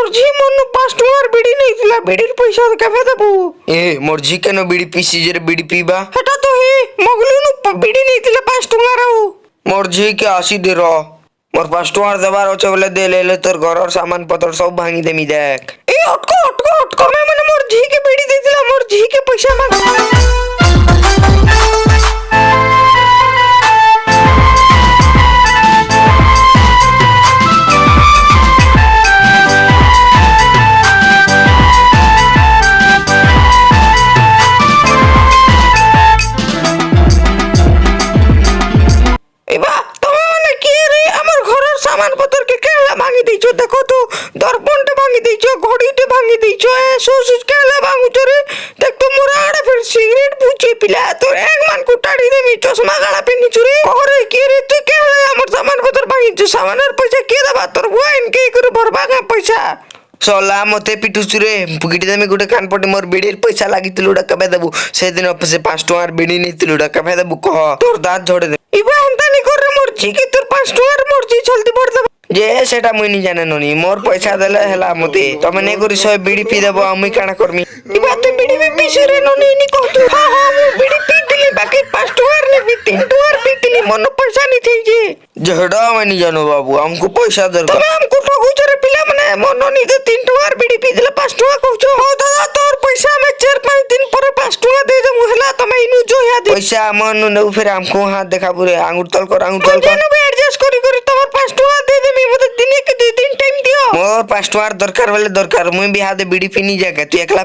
মোর ঝি মন 5 টাকার বিড়ি নেইছিলা বিড়ির পয়সা কেবে দেবু এ মোর ঝি কেন বিড়ি পিসি যে বিড়ি পিবা এটা তো হে মগলুনু বিড়ি নেইছিলা 5 টাকার আউ মোর ঝি কে 80 দে র মোর 5 টাকার দেবার আছে বলে দে লে তোর ঘরর সামান পত্র সব ভাঙি দেমি দেখ এই অটকো মানে মোর ঝি কে বিড়ি দিছিলা মোর ঝি কে পয়সা মাগ ভাঙি দিছো দেখো তো দর্পণটা ভাঙি দিছো ঘড়িটা ভাঙি দিছো সুস কেলা ভাঙুছো রে দেখ তো মোরা আড়া ফির সিগারেট বুঝে পিলা তোর এক মান কুটাড়ি দেমি চশমা গাড়া পিনিছো রে করে কি রে তুই কেলা আমার সামান পত্র ভাঙিছো সামানের পয়সা কে দেবা তোর বুয়াইন কে করে ভরবা পয়সা চলা মতে পিটুছু রে পুকিটি দামি গোটে কানপটে মোর বিড়ির পয়সা লাগিছিল ওটা কেবে দেবু সেদিন অফিসে 5 টাকার বিড়ি নিছিল ওটা কেবে দেবু কহ তোর দাঁত ঝড়ে দে ইবা এন্তানি করে মরছি কি তোর 5 টাকার মরছি চলতে পড়তে যে সেটা মুই নি জানে ননি মোর পয়সা দেলে হেলা মতে তুমি নে করি সব বিড়ি পি দেবো আমি কানা করমি ইবা তুই বিড়ি পিছে রে ননি নি কত হ্যাঁ বিড়ি পি দিলি বাকি 5 টাকার নেবি 3 টাকার পি দিলি মন পয়সা নি থাই যে যেটা আমি নি জানো বাবু আমকো পয়সা দরকার তুমি আমকো ঠগুছো রে পিলা মানে মন নি দে 3 টাকার বিড়ি পি দিলে 5 টাকা কইছো ও দাদা তোর পয়সা আমি 4-5 দিন পরে 5 টাকা দে দেবো হেলা তুমি ইনু জয়া দে পয়সা আমন নেউ ফের আমকো হাত দেখাবো রে আঙ্গুর তল কর কেন অ্যাডজাস্ট করি তোমার 5 টাকা দে দেবি মতে দিনে কে 2 দিন টাইম দিও মোর 5 টাকার দরকার বলে দরকার মুই বিহাতে বিড়ি পিনি জায়গা তুই একলা